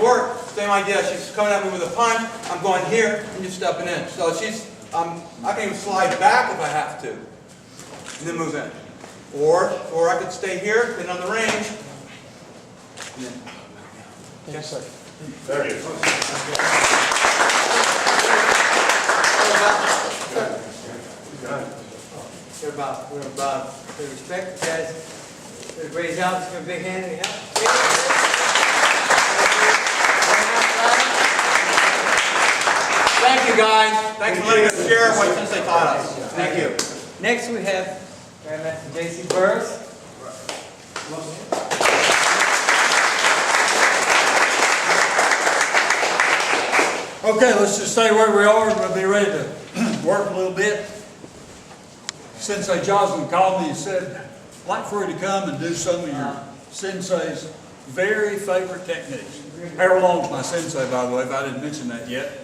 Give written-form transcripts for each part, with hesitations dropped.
before, same idea. She's coming at me with a punch. I'm going here, and you're stepping in. So she's, I can even slide back if I have to, and then move in. Or I could stay here, depending on the range. And then, Yes, sir. There it is. We're about to respect you guys. Do a great job. Just give a big hand and help. thank you guys. Thanks for letting us share what since they taught us. Thank you. Next we have Grandmaster J.C. Burris. Okay, let's just stay where we are. We'll be ready to work a little bit. Sensei Jocelyn called me and said, I'd like for you to come and do some of your sensei's very favorite techniques. Harold Long's my sensei, by the way, if I didn't mention that yet.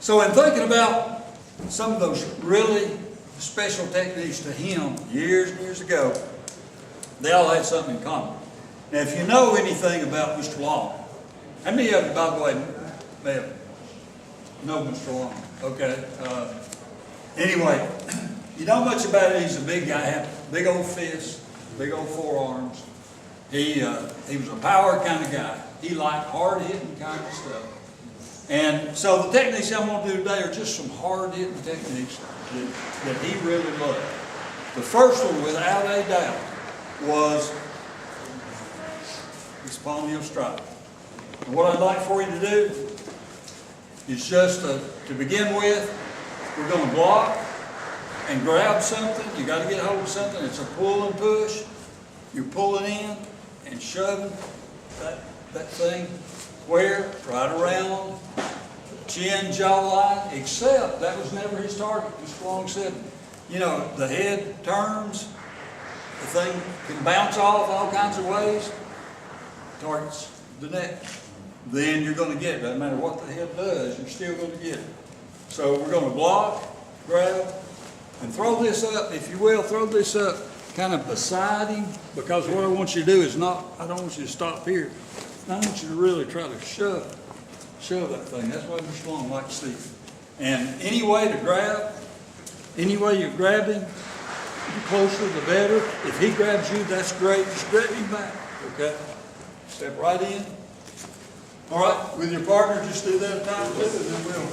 So in thinking about some of those really special techniques to him years and years ago, they all had something in common. Now, if you know anything about Mr. Long, how many of you, by the way, know Mr. Long? Okay. Anyway, you know much about it. He's a big guy, big old fists, big old forearms. He was a power kind of guy. He liked hard-hitting kind of stuff. And so the techniques I'm going to do today are just some hard-hitting techniques that he really loved. The first one, without a doubt, was this palm strike. And what I'd like for you to do is just to begin with, we're going to block and grab something. You got to get hold of something. It's a pull and push. You're pulling in and shoving that thing where? Right around chin, jawline, except that was never his target. Mr. Long said, you know, the head turns, the thing can bounce off all kinds of ways. Targets the neck. Then you're going to get it. Doesn't matter what the head does, you're still going to get it. So we're going to block, grab, and throw this up, if you will, throw this up kind of beside him, because what I want you to do is not, I don't want you to stop here. I want you to really try to shove that thing. That's what Mr. Long likes to see. And any way to grab, any way you grab him, the closer the better. If he grabs you, that's great. Just grab him back, okay? Step right in. All right, with your partner, just do that a time too, and then we'll.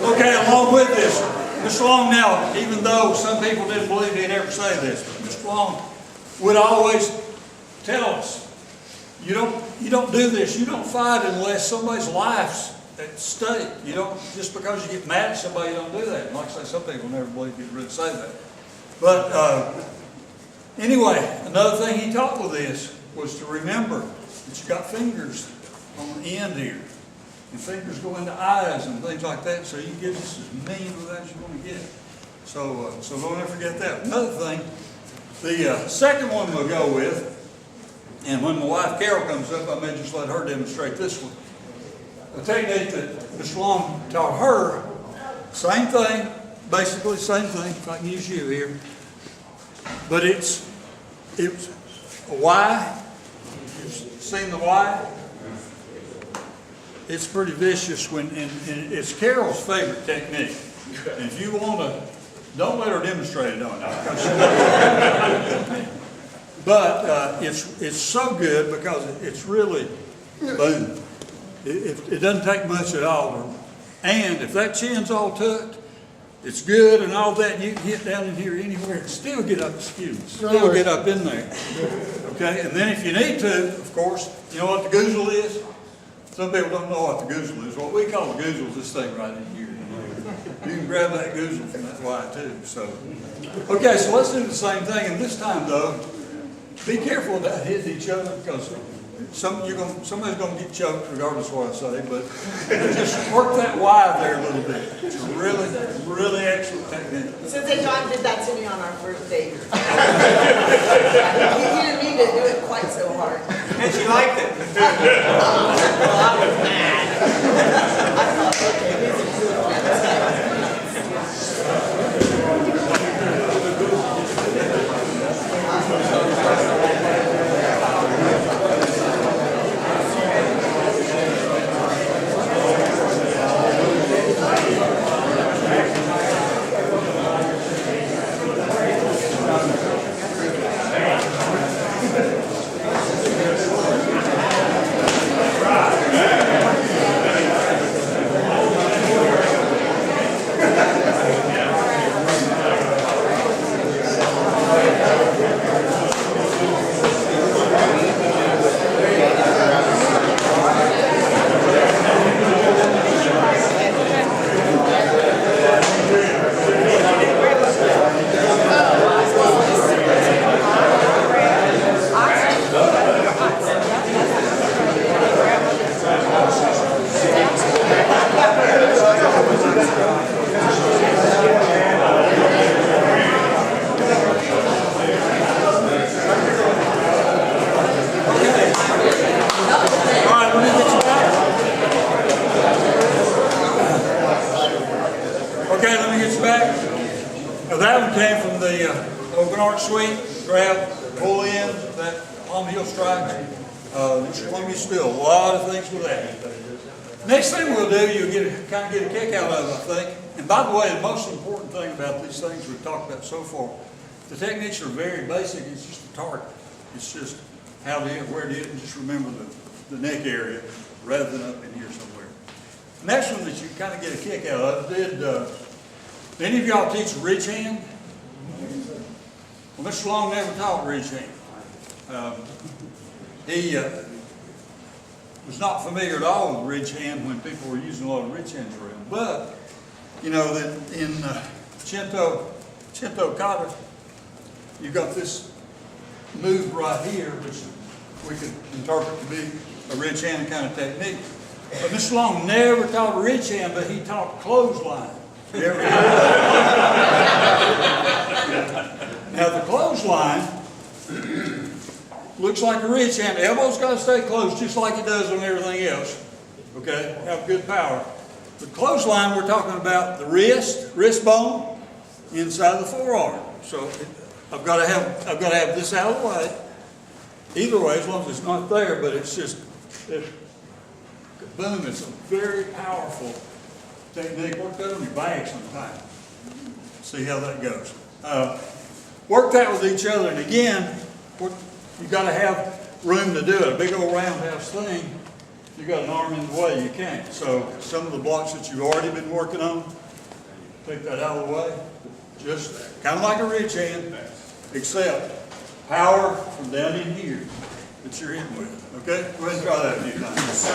Okay, along with this, Mr. Long now, even though some people didn't believe he'd ever say this, but Mr. Long would always tell us, you don't do this, you don't fight unless somebody's life's at stake. You don't, just because you get mad at somebody, you don't do that. And like I say, some people never believe he'd really say that. But anyway, another thing he taught with this was to remember that you got fingers on the end here. And fingers go into eyes and things like that, so you can get just as mean with that as you want to get. So don't ever forget that. Another thing, the second one we'll go with, and when my wife Carol comes up, I may just let her demonstrate this one. The technique that Mr. Long taught her, same thing, basically same thing, if I can use you here. But it's a Y. You've seen the Y? It's pretty vicious and it's Carol's favorite technique. And if you want to, don't let her demonstrate it on you. But it's so good because it's really boom. It doesn't take much at all. And if that chin's all tucked, it's good and all that. You can hit down in here anywhere and still get up, still get up in there. Okay, and then if you need to, of course, you know what the goozle is? Some people don't know what the goozle is. What we call the goozle is this thing right in here. You can grab that goozle from that wire too. So, okay, so let's do the same thing. And this time though, be careful about hitting each other because somebody's gonna get choked regardless of what I say. But just work that wire there a little bit. It's a really, really excellent technique. Sensei John did that to me on our first date. He didn't mean to do it quite so hard. And she liked it. Well, I was mad. I thought, okay, this is good. Okay, let me get you back. Now that one came from the open arch suite. Grab, pull in, that palm heel strike. Columbia Steel, a lot of things with that. Next thing we'll do, you'll kind of get a kick out of it, I think. And by the way, the most important thing about these things we've talked about so far, the techniques are very basic. It's just a target. It's just how to hit, where to hit, and just remember the neck area rather than up in here somewhere. Next one that you kind of get a kick out of, did any of y'all teach ridge hand? Well, Mr. Long never taught ridge hand. He was not familiar at all with ridge hand when people were using a lot of ridge hands around. But, you know, that in Shinto kata, you've got this move right here, which we could interpret to be a ridge hand kind of technique. But Mr. Long never taught a ridge hand, but he taught clothesline. You ever hear that? Now the clothesline looks like a ridge hand. The elbow's got to stay closed just like it does on everything else. Okay, have good power. The clothesline, we're talking about the wrist bone inside the forearm. So I've got to have this out of the way. Either way, as long as it's not there, but it's just boom. It's a very powerful technique. Work that on your back sometime. See how that goes. Work that with each other, and again, you've got to have room to do it. A big old roundhouse thing, you've got an arm in the way, you can't. So some of the blocks that you've already been working on, take that out of the way. Just kind of like a ridge hand, except power from down in here that you're hitting with. Okay? Go ahead and try that a few times.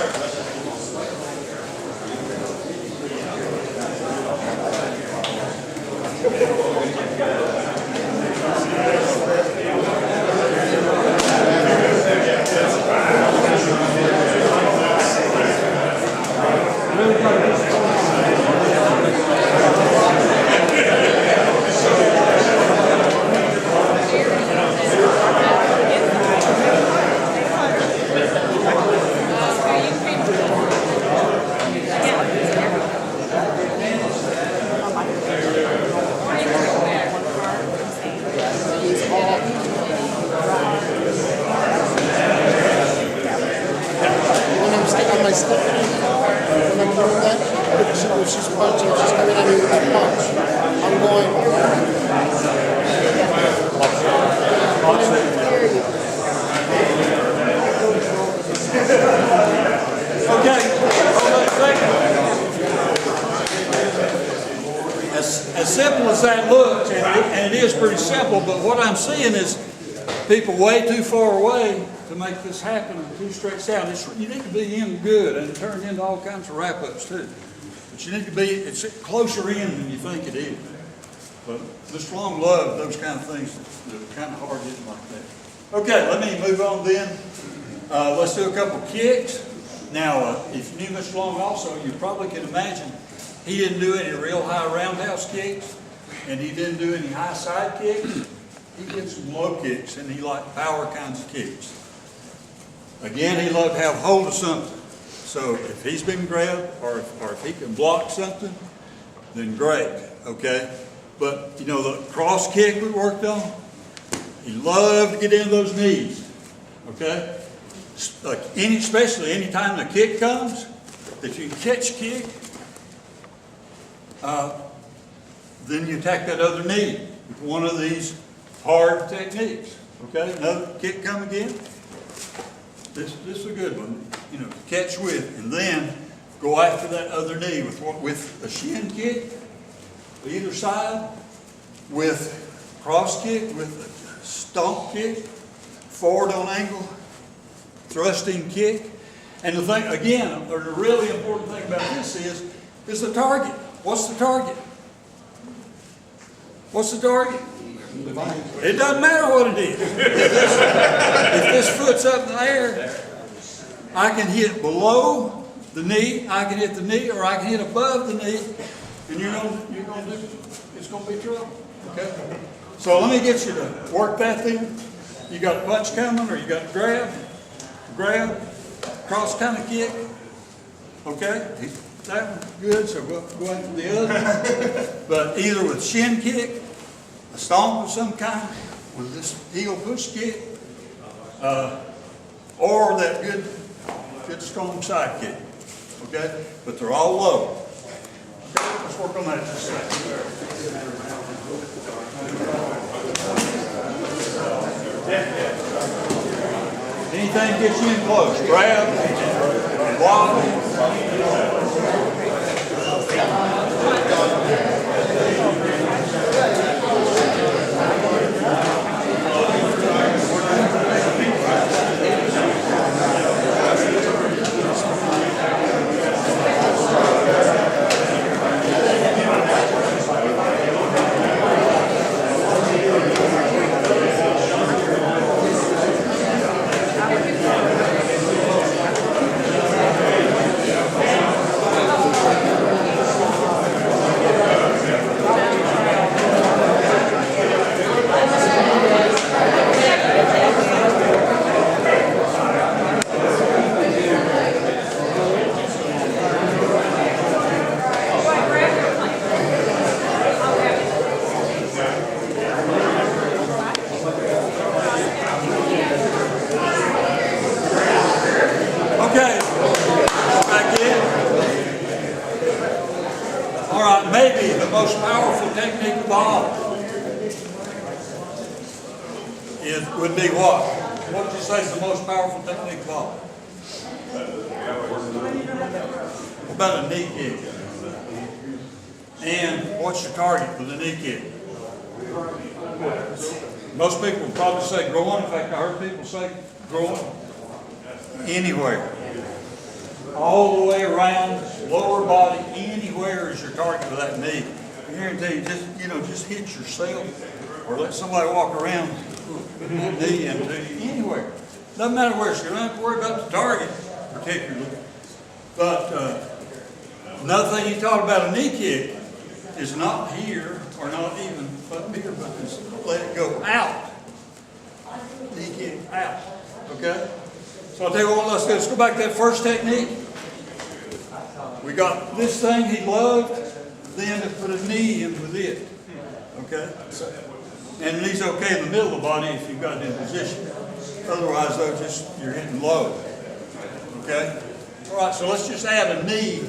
She's punching, she's coming at me with that punch. I'm going. Okay, hold on a second. As as that looks, and it is pretty simple, but what I'm seeing is people way too far away to make this happen and too stretched out. You need to be in good and turn into all kinds of wrap-ups too. But you need to be, it's closer in than you think it is. But Mr. Long loved those kind of things that are kind of hard hitting like that. Okay, let me move on then. Let's do a couple kicks. Now, if you knew Mr. Long also, you probably can imagine he didn't do any real high roundhouse kicks, and he didn't do any high side kicks. He did some low kicks, and he liked power kinds of kicks. Again, he loved to have hold of something. So if he's been grabbed, or if he can block something, then great, okay? But, you know, the cross kick we worked on, he loved to get into those knees, okay? Like especially anytime the kick comes, if you can catch kick, then you attack that other knee with one of these hard techniques, okay? Another kick come again. This is a good one, you know, catch with, and then go after that other knee with a shin kick, either side, with cross kick, with a stomp kick, forward on angle, thrusting kick. And the thing, again, the really important thing about this is the target. What's the target? What's the target? It doesn't matter what it is. If this foot's up in the air, I can hit below the knee, I can hit the knee, or I can hit above the knee, and it's going to be trouble. Okay? So let me get you to work that thing. You got a punch coming, or you got a grab, cross kind of kick. Okay? That one's good, so go after the other. But either with shin kick, a stomp of some kind, with this heel push kick, or that good strong side kick. Okay? But they're all low. Okay? Let's work on that just a second. Anything gets you in close, grab, block. Maybe the most powerful technique of all would be what? What would you say is the most powerful technique of all? What about a knee kick? And what's your target for the knee kick? Most people would probably say groin. In fact, I heard people say groin. Anywhere. All the way around, lower body, anywhere is your target with that knee. I guarantee you, just hit yourself or let somebody walk around with that knee into you, anywhere. Doesn't matter where, so you don't have to worry about the target particularly. But another thing you taught about a knee kick is not here or not even up here, but just let it go out. Knee kick out. Okay? So I'll tell you what, let's go back to that first technique. We got this thing he loved, then to put a knee in with it. Okay? And knee's okay in the middle of the body if you've got it in position. Otherwise, though, just you're hitting low. Okay? All right, so let's just add a knee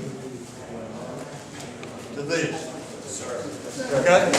to this. Okay?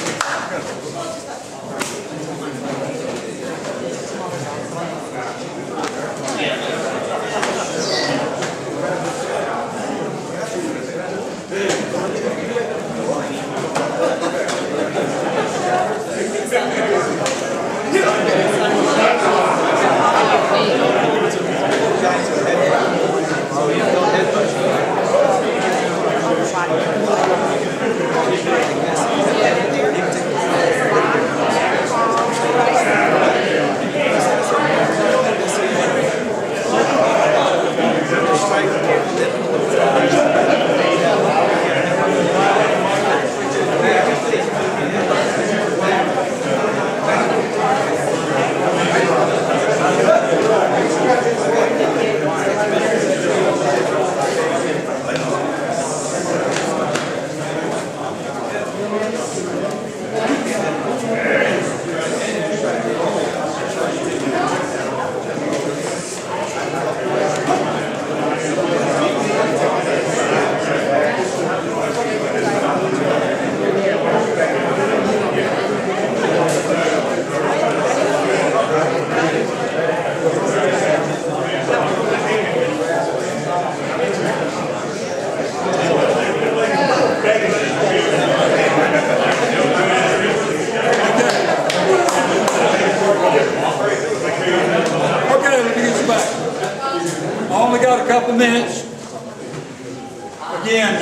Again,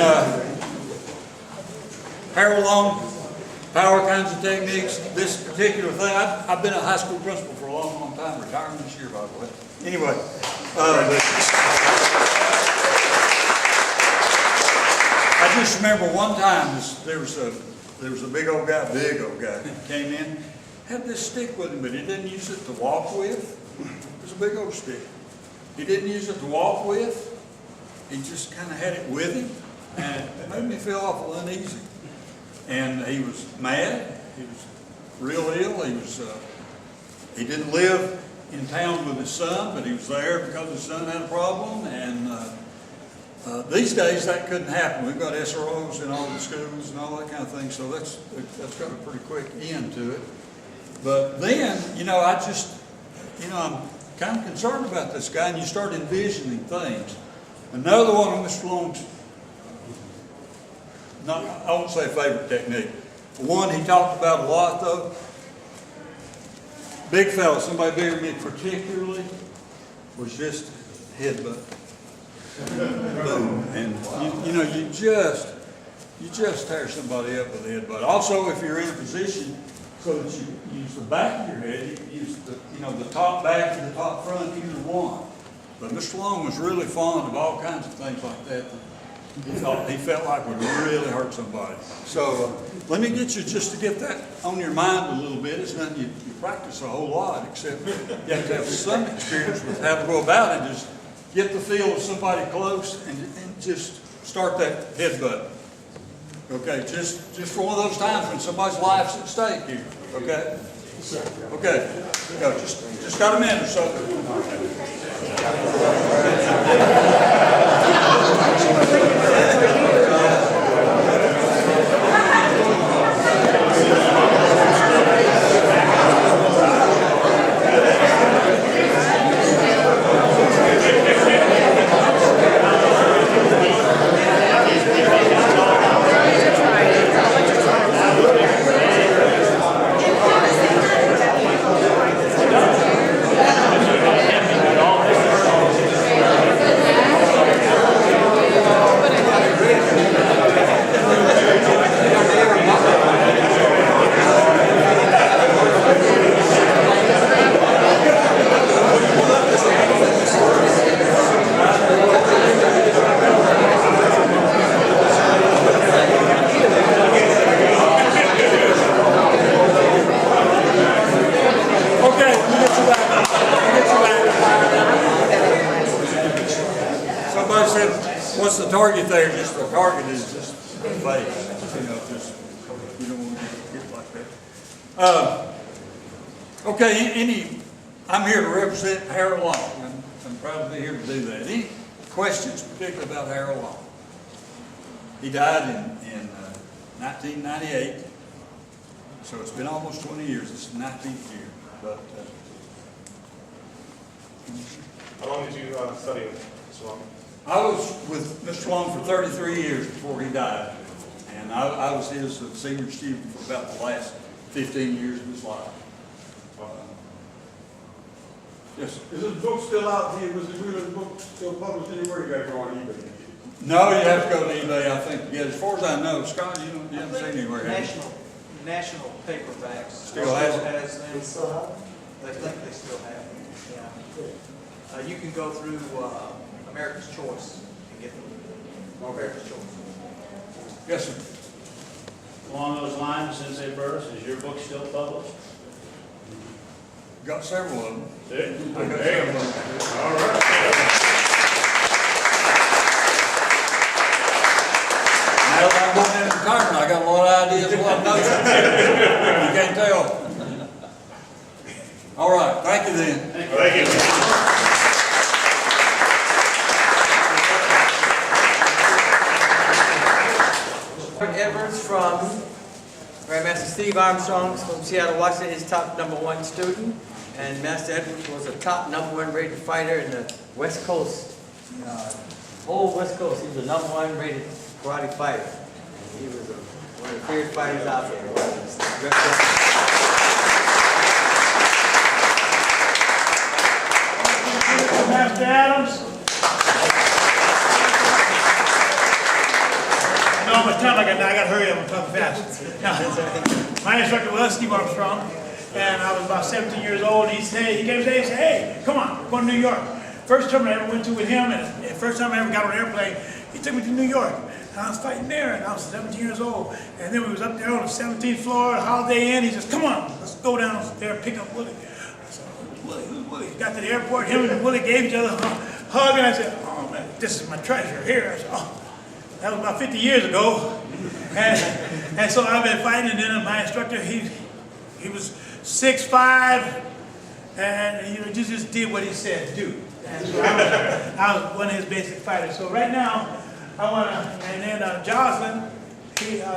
Harold Long, power kinds of techniques. This particular thing, I've been a high school principal for a long, long time, retiring this year, by the way. Anyway, I just remember one time there was a big old guy came in, had this stick with him, but he didn't use it to walk with. It was a big old stick. He didn't use it to walk with. He just kind of had it with him, and it made me feel awful uneasy. And he was mad. He was real ill. He didn't live in town with his son, but he was there because his son had a problem. And these days that couldn't happen. We've got SROs in all the schools and all that kind of thing, so that's got a pretty quick end to it. But then, I'm kind of concerned about this guy, and you start envisioning things. Another one of Mr. Long's, I won't say favorite technique. One he talked about a lot though, big fella, somebody bigger than me particularly, was just headbutt. Boom. And you just tear somebody up with a headbutt. Also, if you're in a position so that you use the back of your head, you use the top back and the top front, either one. But Mr. Long was really fond of all kinds of things like that he felt like would really hurt somebody. So let me get you just to get that on your mind a little bit. It's nothing you practice a whole lot, except you have to have some experience with how to go about it. Just get the feel of somebody close and just start that headbutt. Okay, just for one of those times when somebody's life's at stake here. Okay? Okay. Go. Just got a minute or so. What's the target there? Just the target is just the face. You don't want to get like that. Okay, I'm here to represent Harold Long. I'm proud to be here to do that. Any questions particularly about Harold Long? He died in 1998, so it's been almost 20 years. This is the 19th year. But how long did you study with Mr. Long? I was with Mr. Long for 33 years before he died, and I was his senior student for about the last 15 years of his life. Yes. Is this book still out here? Was the book still published anywhere? You got to go on eBay. No, you have to go to eBay, I think, to get it. As far as I know, Scott, you haven't seen anywhere. National paperbacks. Still has it? them. They still have them? I think they still have them, yeah. You can go through America's Choice and get them. America's Choice. Yes, sir. Along those lines, since they birth, is your book still published? Got several of them. See? I got several of them. All right. Now that I'm going into retirement, I got a lot of ideas, a lot of notes. You can't tell. All right, thank you then. Thank you. Edwards from Grandmaster Steve Armstrong from Seattle, Washington, is top #1 student, and Master Edwards was a top #1 rated fighter in the West Coast, whole West Coast. He was a #1 rated karate fighter. He was one of the fierce fighters out there. Master Adams. know how much time I got now. I got to hurry up and talk fast. Now, my instructor was Steve Armstrong, and I was about 17 years old. He came today and said, "Hey, come on, we're going to New York." First time I ever went to with him, and the first time I ever got on an airplane, he took me to New York. And I was fighting there, and I was 17 years old. And then we was up there on the 17th floor, Holiday Inn. He says, "Come on, let's go down there and pick up Willie." I said, "Willie, who's Willie?" Got to the airport, him and Willie gave each other a hug, and I said, "Oh man, this is my treasure here." I said, "Oh, that was about 50 years ago." And so I've been fighting, and then my instructor, he was 6'5", and you know, just did what he said do. And so I was one of his basic fighters. So right now, I want to, and then Jocelyn,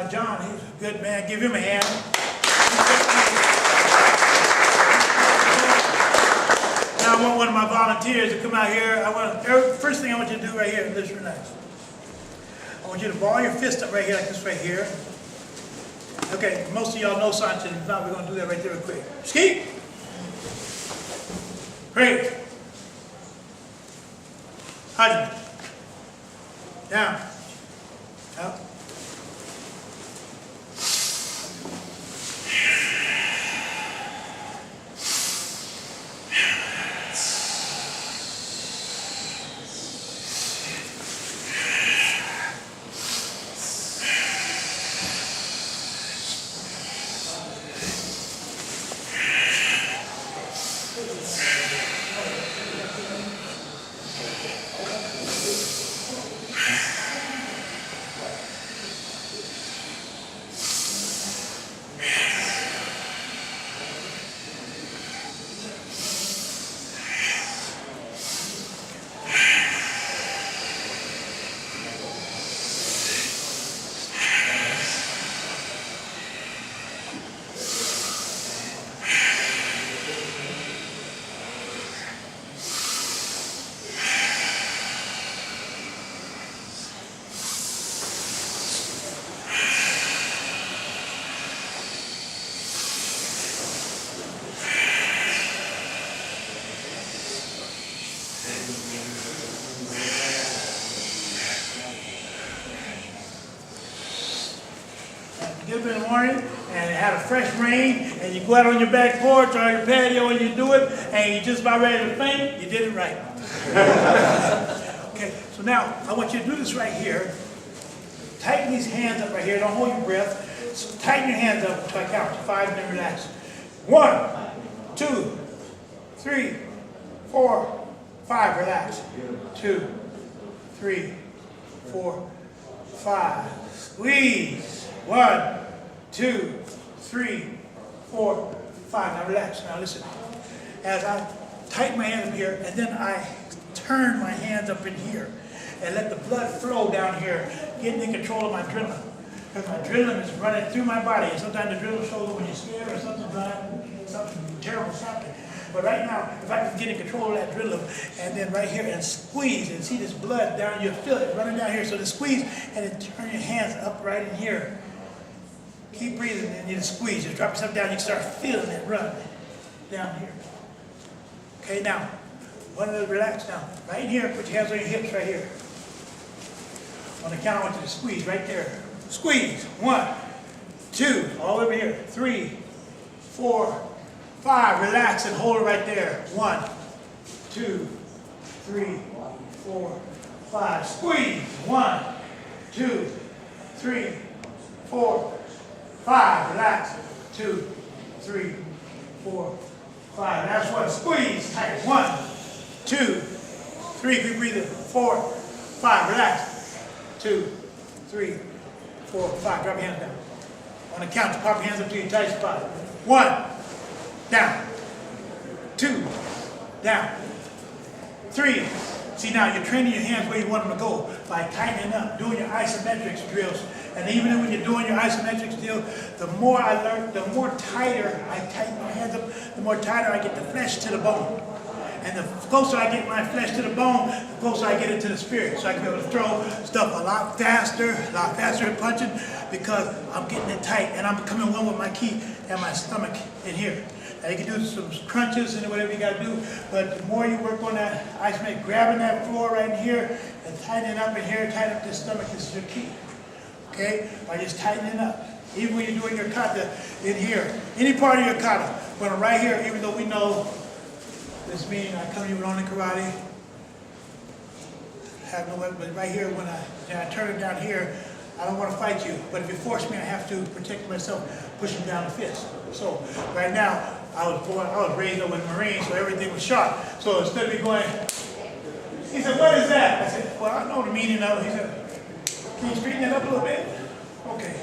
John, he's a good man. Give him a hand. Now I want one of my volunteers to come out here. First thing I want you to do right here, listen nice. I want you to ball your fist up right here, like this right here. Okay, most of y'all know something. If not, we're going to do that right there real quick. Ski. Great. Hudson. Down. Up. Get up in the morning and it had a fresh rain, and you go out on your back porch or your patio and you do it, and you're just about ready to faint, you did it right. Okay, so now I want you to do this right here. Tighten these hands up right here. Don't hold your breath. So tighten your hands up until I count to 5 and then relax. 1, 2, 3, 4, 5. Relax. 2, 3, 4, 5. Squeeze. 1, 2, 3, 4, 5. Now relax. Now listen. As I tighten my hands up here, and then I turn my hands up in here, and let the blood flow down here, getting in control of my adrenaline. Because my adrenaline is running through my body, and sometimes the adrenaline shows up when you're scared or something terrible happening. But right now, if I can get in control of that adrenaline, and then right here, and squeeze, and see this blood down, you'll feel it running down here. So to squeeze, and then turn your hands up right in here. Keep breathing, and you just squeeze. Just drop yourself down, you can start feeling it run down here. Okay, now, one of those, relax now. Right here, put your hands on your hips right here. On the count, I want you to squeeze right there. Squeeze. 1, 2, all over here. 3, 4, 5. Relax and hold it right there. 1, 2, 3, 4, 5. Squeeze. 1, 2, 3, 4, 5. Relax. 2, 3, 4, 5. That's one. Squeeze. Tight. 1, 2, 3. Keep breathing. 4, 5. Relax. 2, 3, 4, 5. Drop your hands down. On the count, pop your hands up to your tight spot. 1, down. 2, down. 3. See, now you're training your hands where you want them to go by tightening up, doing your isometrics drills. And even when you're doing your isometrics drill, the more I learn, the more tighter I tighten my hands up, the more tighter I get the flesh to the bone. And the closer I get my flesh to the bone, the closer I get it to the spirit. So I can be able to throw stuff a lot faster at punching, because I'm getting it tight and I'm becoming one with my ki and my stomach in here. Now you can do some crunches and whatever you got to do, but the more you work on that isometric, grabbing that floor right in here and tightening up in here, tighten up this stomach, this is your key. okay? By just tightening up. Even when you're doing your kata in here, any part of your kata, but right here, even though we know this meaning, I come here with only karate, have no weapon, but right here, when I turn it down here, I don't want to fight you, but if you force me, I have to protect myself, pushing down the fist. So right now, I was raised up with Marines, so everything was sharp. So instead of me going, he said, what is that? I said, well, I know the meaning of it. He said, can you straighten it up a little bit? Okay.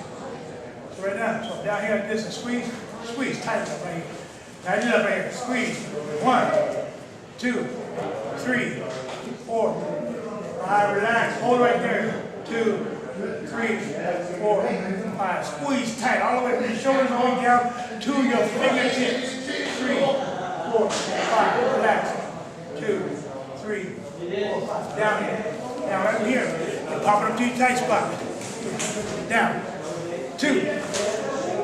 So right now, so down here like this, and squeeze, tighten up right here. Tighten it up right here, squeeze. 1, 2, 3, 4, 5, relax, hold right there. 2, 3, 4, 5. Squeeze tight all the way from your shoulders all the way down to your fingertips. 3, 4, 5. Relax. 2, 3, 4, 5. Down here. Now right here. You pop it up to your tight spot. Down. 2.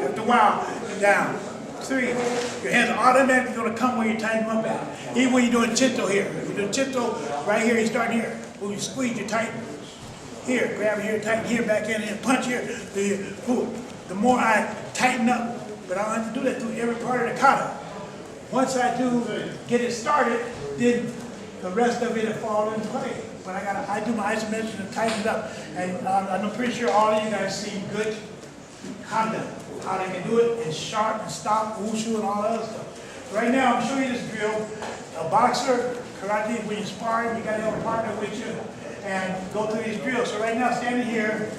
After a while, down. 3. Your hands are automatically going to come where you tighten them up at. Even when you're doing chinto here. If you're doing chinto, right here, you start here. When you squeeze, you tighten. Here, grab here, tighten here, back in here, punch here. The more I tighten up, but I don't have to do that through every part of the kata. Once I do get it started, then the rest of it will fall into play. But I do my isometric and tighten it up. And I'm pretty sure all of you guys see good conduct. How they can do it and sharp and stop, wushu and all that other stuff. Right now, I'm showing you this drill. A boxer, karate, when you're sparring, you got to have a partner with you and go through these drills. So right now, standing here,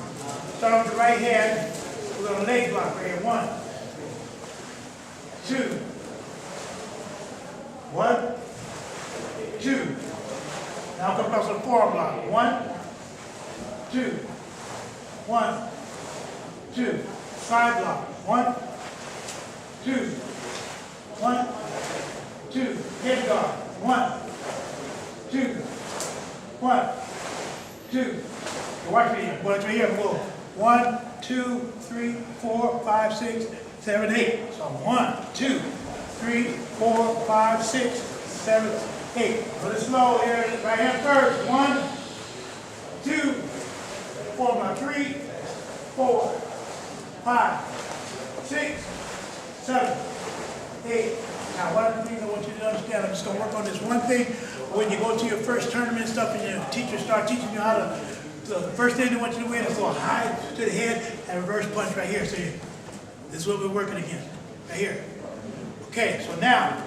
start with the right hand. We're going to leg block right here. 1, 2. 1, 2. Now come across the forearm block. 1, 2. 1, 2. Side block. 1, 2. 1, 2. Head guard. 1, 2. 1, 2. Watch me here. Watch me here. Move. 1, 2, 3, 4, 5, 6, 7, 8. So 1, 2, 3, 4, 5, 6, 7, 8. Put it slow here. Right hand first. 1, 2, 4. Now 3, 4, 5, 6, 7, 8. Now, one of the things I want you to understand, I'm just going to work on this one thing. When you go to your first tournament and stuff, and your teacher starts teaching you how to, the first thing they want you to do is go high to the head and reverse punch right here. So this is what we're working against, right here. Okay, so now,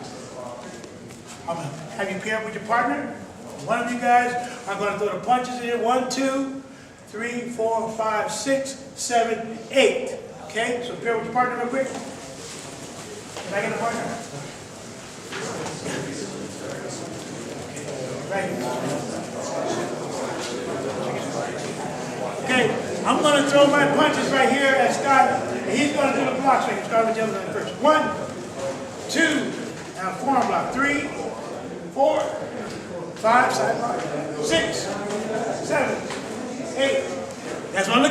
I'm going to have you pair up with your partner. One of you guys are going to throw the punches in here. 1, 2, 3, 4, 5, 6, 7, 8. Okay, so pair with your partner real quick. Can I get a partner? Right. Okay, I'm going to throw my punches right here at Scott, and he's going to do the blocks. So you can start with the other one first. 1, 2, now forearm block. 3, 4, 5, side block. 6, 7, 8. That's one.